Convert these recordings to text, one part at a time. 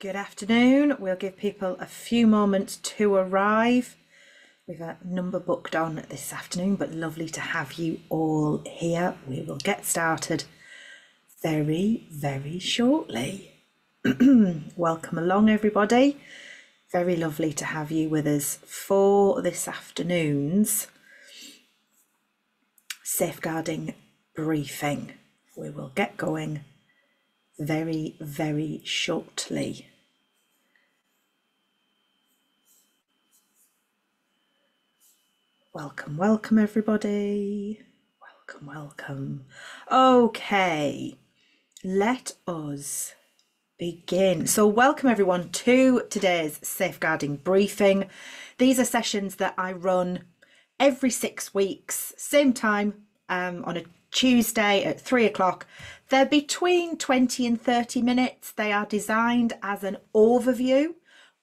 Good afternoon. We'll give people a few moments to arrive. We've a number booked on this afternoon, but lovely to have you all here. We will get started very, very shortly. Welcome along, everybody. Very lovely to have you with us for this afternoon's safeguarding briefing. We will get going very, very shortly. Welcome, welcome everybody. Welcome, welcome. Okay, let us begin. So welcome everyone to today's safeguarding briefing. These are sessions that I run every 6 weeks, same time, on a Tuesday at 3 o'clock. They're between 20 and 30 minutes. They are designed as an overview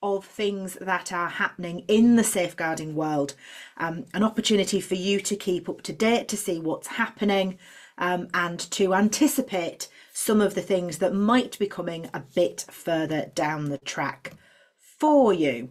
of things that are happening in the safeguarding world, an opportunity for you to keep up to date, to see what's happening, and to anticipate some of the things that might be coming a bit further down the track for you.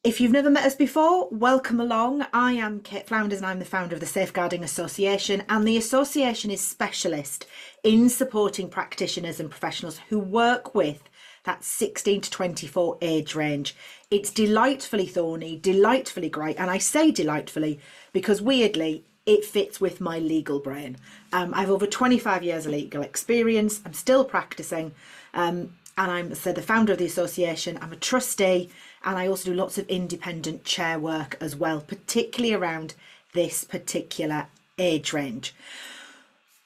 If you've never met us before, welcome along. I am Kate Flounders and I'm the founder of the Safeguarding Association, and the association is specialist in supporting practitioners and professionals who work with that 16 to 24 age range. It's delightfully thorny, delightfully great, and I say delightfully because weirdly it fits with my legal brain. I've over 25 years of legal experience. I'm still practicing, and I'm the founder of the association. I'm a trustee, and I also do lots of independent chair work as well, particularly around this particular age range.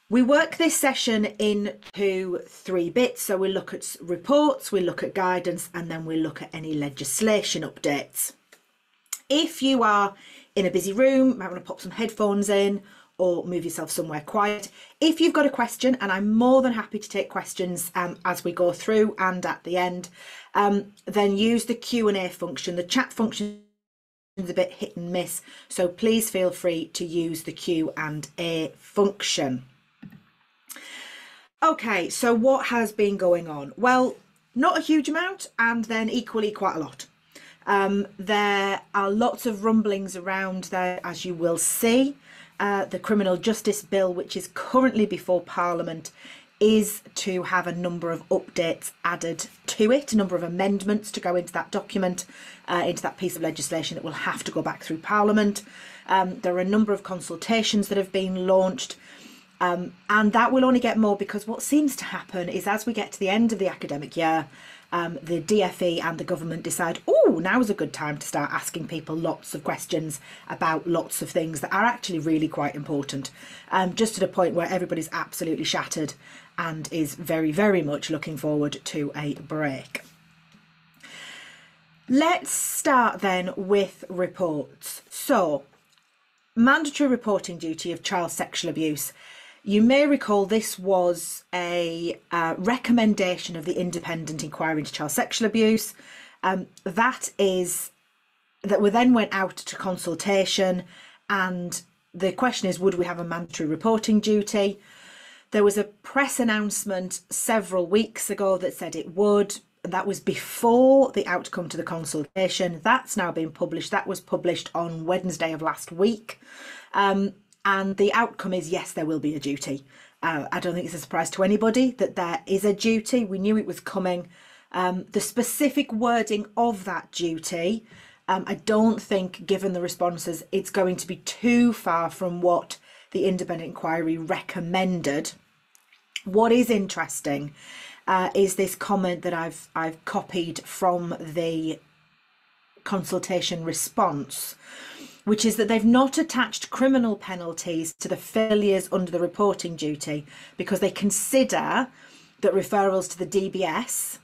We work this session into 3 bits. So we look at reports, we look at guidance, and then we look at any legislation updates. If you are in a busy room, might want to pop some headphones in or move yourself somewhere quiet. If you've got a question, and I'm more than happy to take questions as we go through and at the end, then use the Q&A function. The chat function is a bit hit and miss, so please feel free to use the Q&A function. Okay, so what has been going on? Well, not a huge amount, and then equally quite a lot. There are lots of rumblings around there, as you will see. The Criminal Justice Bill, which is currently before Parliament, is to have a number of updates added to it, a number of amendments to go into that document, into that piece of legislation that will have to go back through Parliament. There are a number of consultations that have been launched. And that will only get more, because what seems to happen is as we get to the end of the academic year, the DfE and the government decide, oh, now's a good time to start asking people lots of questions about lots of things that are actually really quite important, just to the point where everybody's absolutely shattered and is very, very much looking forward to a break. Let's start then with reports. So, mandatory reporting duty of child sexual abuse. You may recall this was a recommendation of the Independent Inquiry into Child Sexual Abuse. That then went out to consultation, and the question is, would we have a mandatory reporting duty? There was a press announcement several weeks ago that said it would. That was before the outcome to the consultation. That's now been published. That was published on Wednesday of last week. And the outcome is, yes, there will be a duty. I don't think it's a surprise to anybody that there is a duty. We knew it was coming. The specific wording of that duty, I don't think, given the responses, it's going to be too far from what the independent inquiry recommended. What is interesting is this comment that I've copied from the consultation response, which is that they've not attached criminal penalties to the failures under the reporting duty because they consider that referrals to the DBS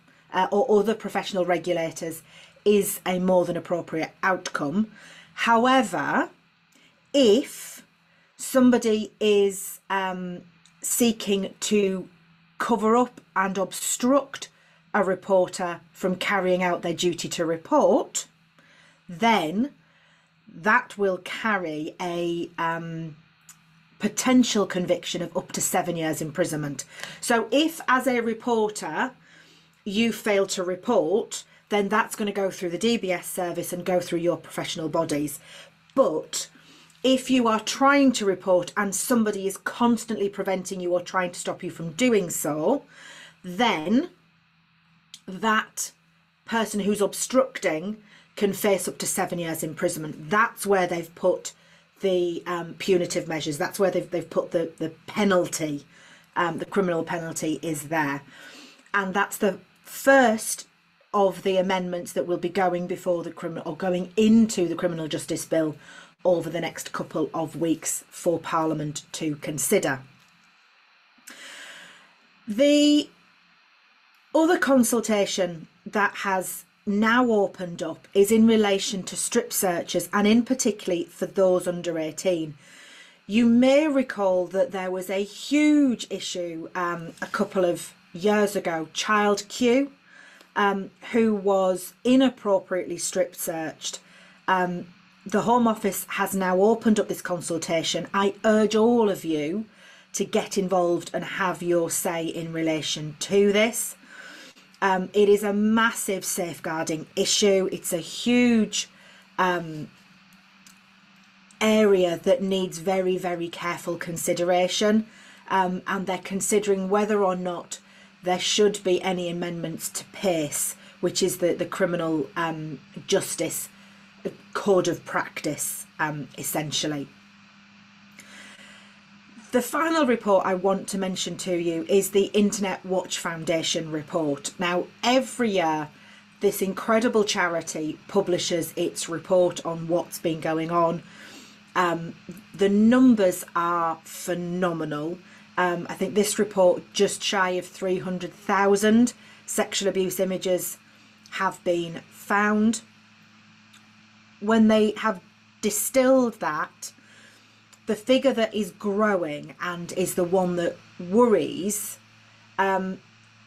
or other professional regulators is a more than appropriate outcome. However, if somebody is seeking to cover up and obstruct a reporter from carrying out their duty to report, then that will carry a potential conviction of up to 7 years imprisonment. So if, as a reporter, you fail to report, then that's going to go through the DBS service and go through your professional bodies. But if you are trying to report and somebody is constantly preventing you or trying to stop you from doing so, then that person who's obstructing can face up to 7 years imprisonment. That's where they've put the punitive measures. That's where they've put the penalty. The criminal penalty is there. And that's the first of the amendments that will be going before the criminal, or going into the criminal justice bill over the next couple of weeks for Parliament to consider. The other consultation that has now opened up is in relation to strip searches, and in particular for those under 18. You may recall that there was a huge issue a couple of years ago, Child Q, who was inappropriately strip searched. The Home Office has now opened up this consultation. I urge all of you to get involved and have your say in relation to this. It is a massive safeguarding issue. It's a huge area that needs very, very careful consideration, and they're considering whether or not there should be any amendments to PACE, which is the criminal justice code of practice, essentially. The final report I want to mention to you is the Internet Watch Foundation report. Now, every year, this incredible charity publishes its report on what's been going on. The numbers are phenomenal. I think this report, just shy of 300,000 sexual abuse images have been found. When they have distilled that, the figure that is growing and is the one that worries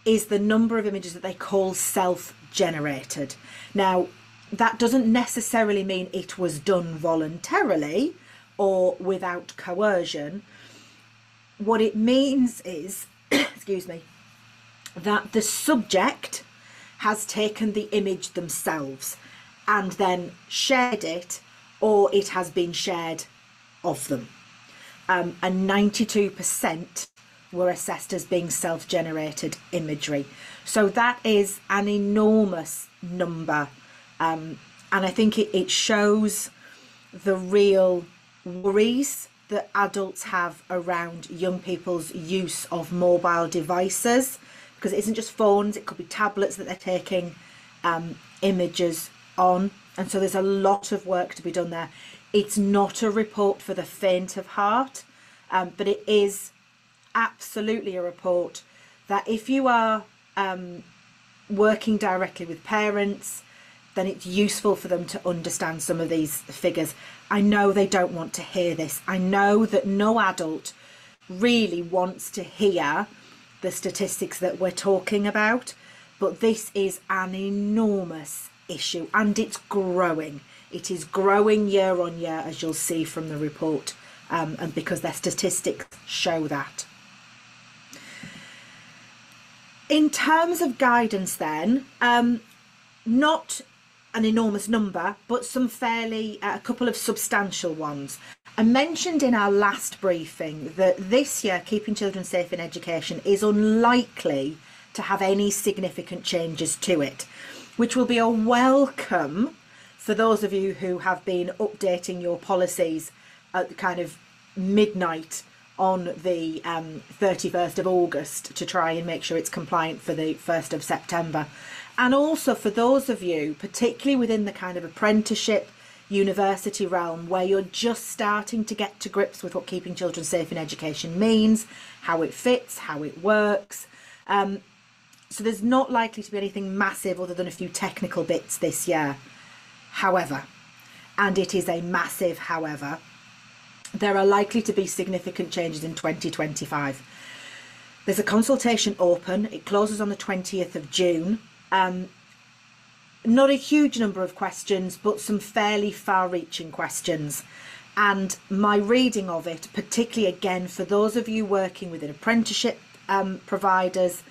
is the number of images that they call self-generated. Now, that doesn't necessarily mean it was done voluntarily or without coercion. What it means is, excuse me, that the subject has taken the image themselves and then shared it, or it has been shared of them. And 92% were assessed as being self-generated imagery. So that is an enormous number. And I think it shows the real worries that adults have around young people's use of mobile devices, because it isn't just phones, it could be tablets that they're taking images on. And so there's a lot of work to be done there. It's not a report for the faint of heart, but it is absolutely a report that if you are working directly with parents, then it's useful for them to understand some of these figures. I know they don't want to hear this. I know that no adult really wants to hear the statistics that we're talking about, but this is an enormous issue and it's growing. It is growing year on year, as you'll see from the report, and because their statistics show that. In terms of guidance then, not an enormous number, but some fairly, a couple of substantial ones. I mentioned in our last briefing that this year Keeping Children Safe in Education is unlikely to have any significant changes to it, which will be a welcome for those of you who have been updating your policies at kind of midnight on the 31st of August to try and make sure it's compliant for the 1st of September. And also for those of you, particularly within the kind of apprenticeship, university realm, where you're just starting to get to grips with what Keeping Children Safe in Education means, how it fits, how it works. So there's not likely to be anything massive other than a few technical bits this year. However, and it is a massive however, there are likely to be significant changes in 2025. There's a consultation open. It closes on the 20th of June. Not a huge number of questions, but some fairly far-reaching questions. And my reading of it, particularly again for those of you working within apprenticeship providers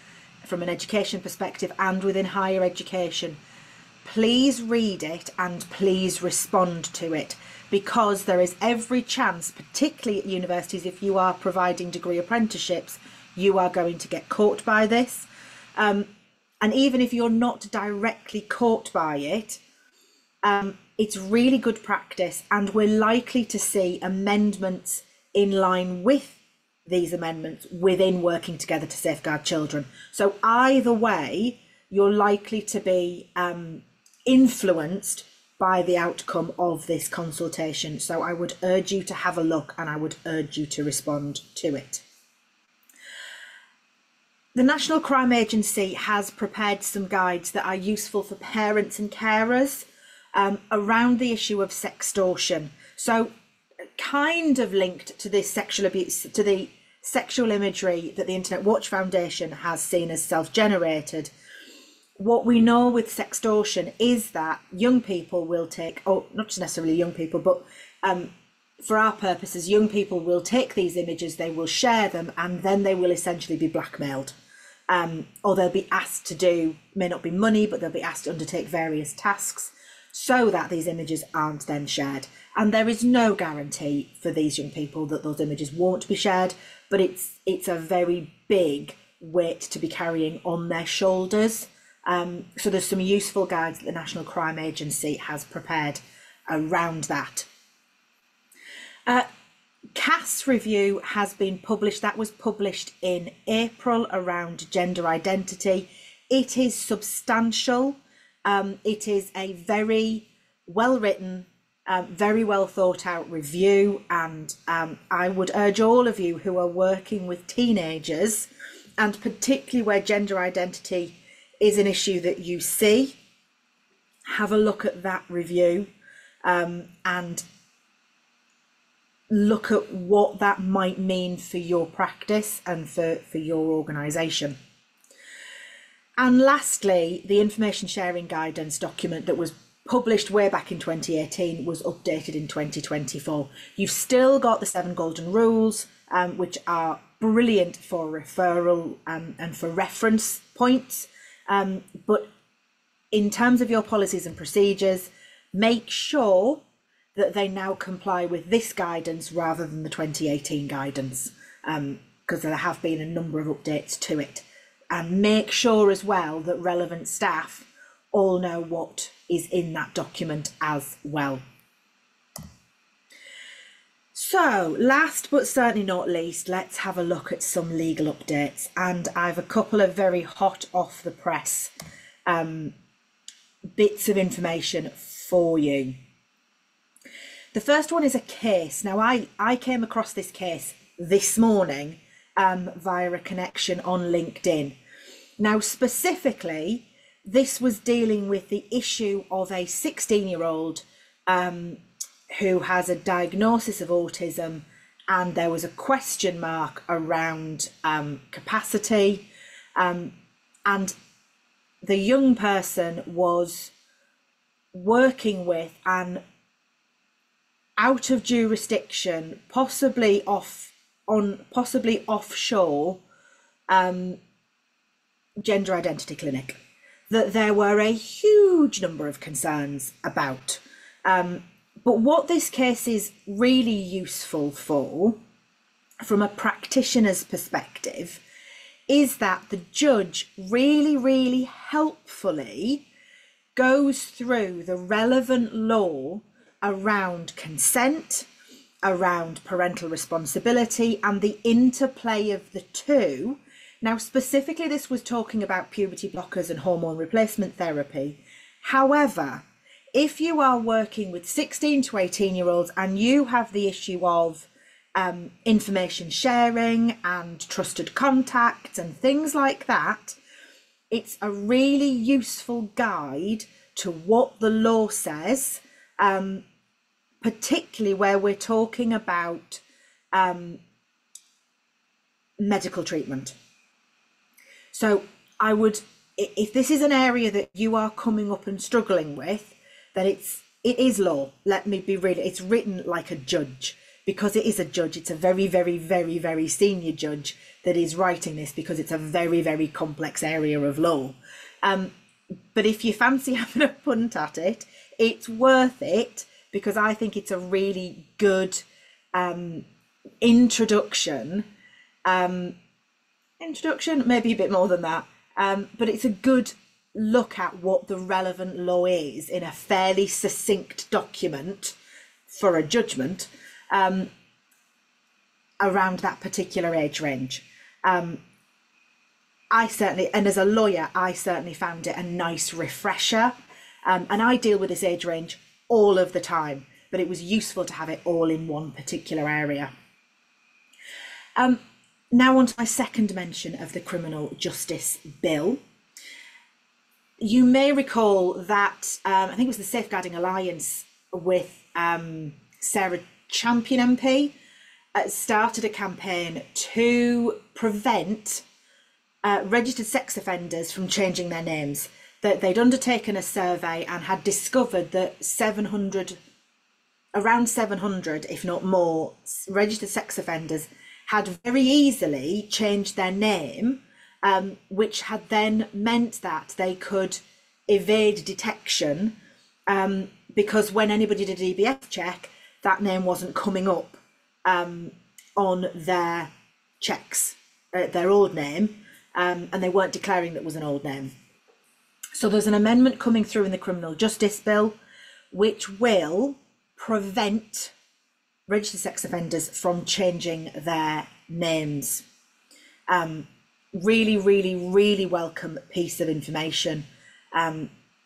from an education perspective and within higher education, please read it and please respond to it, because there is every chance, particularly at universities, if you are providing degree apprenticeships, you are going to get caught by this. And even if you're not directly caught by it, it's really good practice, and we're likely to see amendments in line with these amendments within Working Together to Safeguard Children. So either way, you're likely to be influenced by the outcome of this consultation. So I would urge you to have a look, and I would urge you to respond to it. The National Crime Agency has prepared some guides that are useful for parents and carers around the issue of sextortion. So kind of linked to this sexual abuse, to the sexual imagery that the Internet Watch Foundation has seen as self-generated. What we know with sextortion is that young people will take, oh, not just necessarily young people, but for our purposes, young people will take these images, they will share them, and then they will essentially be blackmailed. Or they'll be asked to do, may not be money, but they'll be asked to undertake various tasks so that these images aren't then shared. And there is no guarantee for these young people that those images won't be shared, but it's a very big weight to be carrying on their shoulders. So there's some useful guides that the National Crime Agency has prepared around that. CAS review has been published. That was published in April around gender identity. It is substantial. It is a very well written, very well thought out review, and I would urge all of you who are working with teenagers, and particularly where gender identity is an issue that you see, have a look at that review and look at what that might mean for your practice and for your organisation. And lastly, the information sharing guidance document that was published way back in 2018 was updated in 2024. You've still got the 7 golden rules, which are brilliant for referral and for reference points. But in terms of your policies and procedures, make sure that they now comply with this guidance rather than the 2018 guidance, because there have been a number of updates to it. And make sure as well that relevant staff all know what is in that document as well. So last but certainly not least, let's have a look at some legal updates. And I've a couple of very hot off the press bits of information for you. The first one is a case. Now I came across this case this morning via a connection on LinkedIn. Now specifically, this was dealing with the issue of a 16-year-old who has a diagnosis of autism, and there was a question mark around capacity, and the young person was working with an out of jurisdiction, possibly offshore gender identity clinic that there were a huge number of concerns about. But what this case is really useful for, from a practitioner's perspective, is that the judge really, really helpfully goes through the relevant law around consent, around parental responsibility, and the interplay of the two. Now, specifically, this was talking about puberty blockers and hormone replacement therapy. However, if you are working with 16 to 18-year-olds and you have the issue of information sharing and trusted contacts and things like that, it's a really useful guide to what the law says, particularly where we're talking about medical treatment. So I would, if this is an area that you are coming up and struggling with, then it's it is law. Let me be really, it's written like a judge, because it is a judge. It's a very, very, very, very senior judge that is writing this, because it's a very, very complex area of law. But if you fancy having a punt at it, it's worth it, because I think it's a really good introduction, maybe a bit more than that, but it's a good look at what the relevant law is in a fairly succinct document for a judgment around that particular age range. I certainly, and as a lawyer, I certainly found it a nice refresher, and I deal with this age range all of the time, but it was useful to have it all in one particular area. Now on to my second mention of the Criminal Justice Bill. You may recall that, I think it was the Safeguarding Alliance with Sarah Champion MP, started a campaign to prevent registered sex offenders from changing their names. That they'd undertaken a survey and had discovered that around 700, if not more, registered sex offenders had very easily changed their name, which had then meant that they could evade detection, because when anybody did a DBS check, that name wasn't coming up on their checks, their old name, and they weren't declaring that it was an old name. So there's an amendment coming through in the Criminal Justice Bill, which will prevent registered sex offenders from changing their names. Really, really, really welcome piece of information.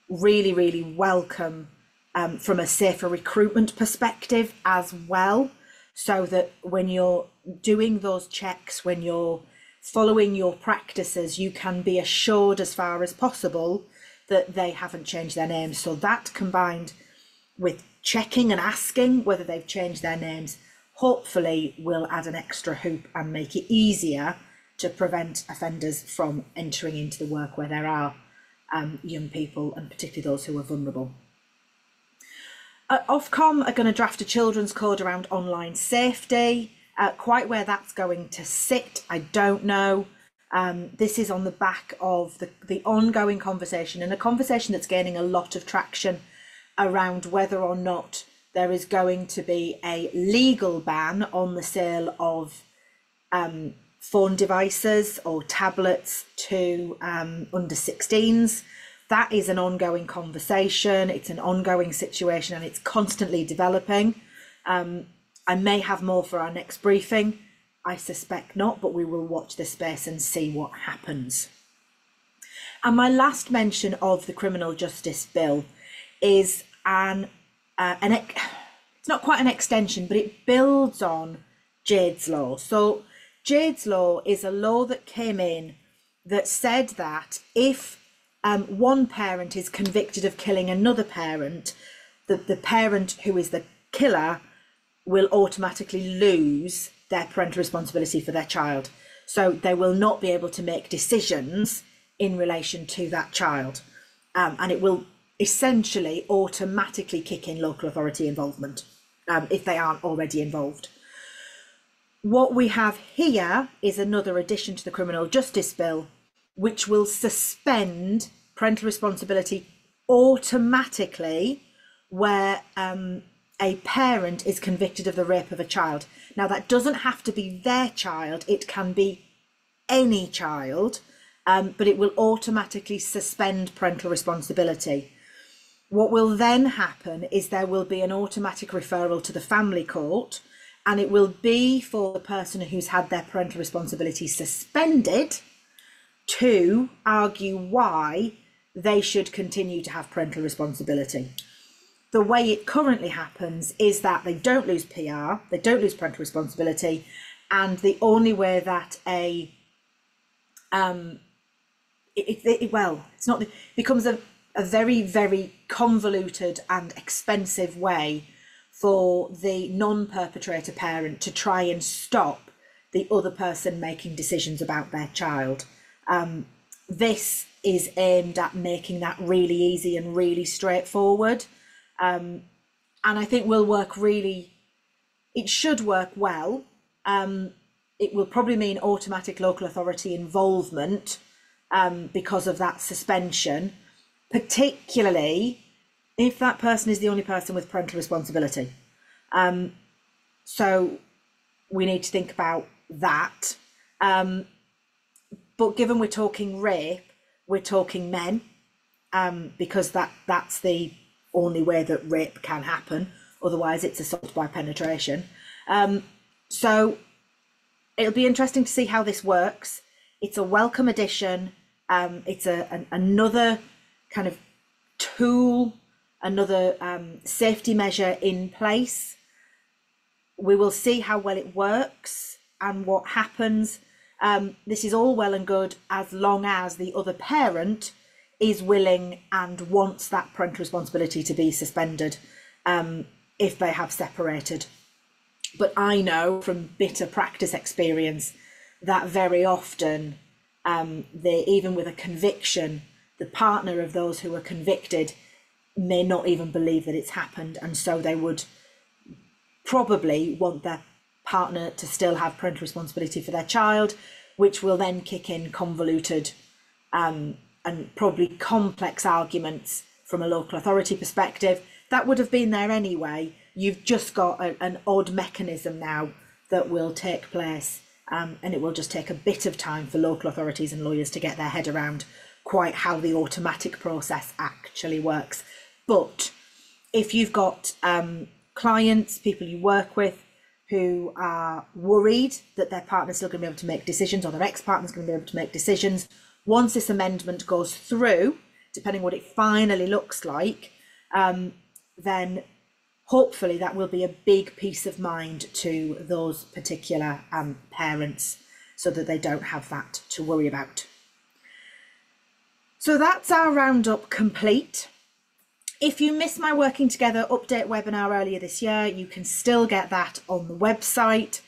Really, really welcome from a safer recruitment perspective as well, so that when you're doing those checks, when you're following your practices, you can be assured as far as possible that they haven't changed their names. So that, combined with checking and asking whether they've changed their names, hopefully will add an extra hoop and make it easier to prevent offenders from entering into the work where there are young people, and particularly those who are vulnerable. Ofcom are going to draft a children's code around online safety. Quite where that's going to sit, I don't know. This is on the back of the ongoing conversation, and a conversation that's gaining a lot of traction around whether or not there is going to be a legal ban on the sale of phone devices or tablets to under 16s. That is an ongoing conversation. It's an ongoing situation, and it's constantly developing. I may have more for our next briefing. I suspect not, but we will watch this space and see what happens. And my last mention of the Criminal Justice Bill is it's not quite an extension, but it builds on Jade's Law. So Jade's Law is a law that came in that said that if one parent is convicted of killing another parent, the parent who is the killer will automatically lose their parental responsibility for their child. So they will not be able to make decisions in relation to that child. And it will essentially automatically kick in local authority involvement if they aren't already involved. What we have here is another addition to the Criminal Justice Bill, which will suspend parental responsibility automatically where a parent is convicted of the rape of a child. Now, that doesn't have to be their child, it can be any child, but it will automatically suspend parental responsibility. What will then happen is there will be an automatic referral to the family court, and it will be for the person who's had their parental responsibility suspended to argue why they should continue to have parental responsibility. The way it currently happens is that they don't lose PR, they don't lose parental responsibility, and the only way that it becomes a very, very convoluted and expensive way for the non-perpetrator parent to try and stop the other person making decisions about their child. This is aimed at making that really easy and really straightforward. And I think will work really, it should work well. It will probably mean automatic local authority involvement because of that suspension, particularly if that person is the only person with parental responsibility. So we need to think about that. But given we're talking rape, we're talking men, because that's the only way that rape can happen. Otherwise, it's assault by penetration. So it'll be interesting to see how this works. It's a welcome addition. It's another kind of tool, another safety measure in place. We will see how well it works and what happens. This is all well and good as long as the other parent is willing and wants that parental responsibility to be suspended if they have separated. But I know from bitter practice experience that very often, even with a conviction, the partner of those who are convicted may not even believe that it's happened, and so they would probably want their partner to still have parental responsibility for their child, which will then kick in convoluted and probably complex arguments from a local authority perspective. That would have been there anyway. You've just got an odd mechanism now that will take place, and it will just take a bit of time for local authorities and lawyers to get their head around quite how the automatic process actually works. But if you've got clients, people you work with who are worried that their partner's still going to be able to make decisions, or their ex-partner's going to be able to make decisions, once this amendment goes through, depending what it finally looks like, then hopefully that will be a big peace of mind to those particular parents, so that they don't have that to worry about. So that's our roundup complete. If you missed my Working Together update webinar earlier this year, you can still get that on the website.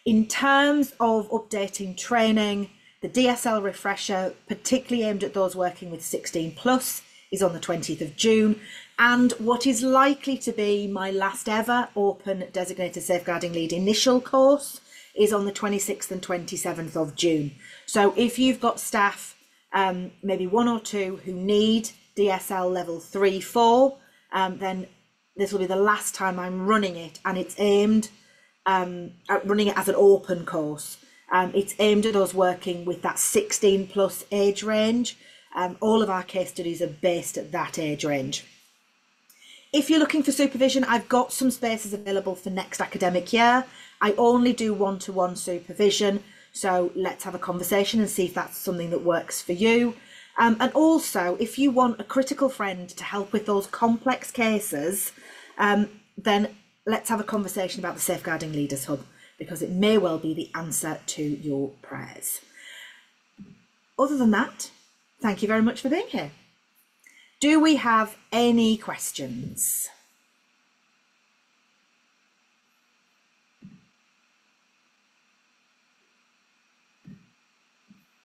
In terms of updating training, the DSL refresher, particularly aimed at those working with 16 plus, is on the 20th of June. And what is likely to be my last ever open designated safeguarding lead initial course is on the 26th and 27th of June. So if you've got staff, maybe one or two who need DSL level 3-4, then this will be the last time I'm running it, and it's aimed at running it as an open course. It's aimed at those working with that 16 plus age range. All of our case studies are based at that age range. If you're looking for supervision, I've got some spaces available for next academic year. I only do one-to-one supervision, so let's have a conversation and see if that's something that works for you. And also, if you want a critical friend to help with those complex cases, then let's have a conversation about the Safeguarding Leaders Hub, because it may well be the answer to your prayers. Other than that, thank you very much for being here. Do we have any questions?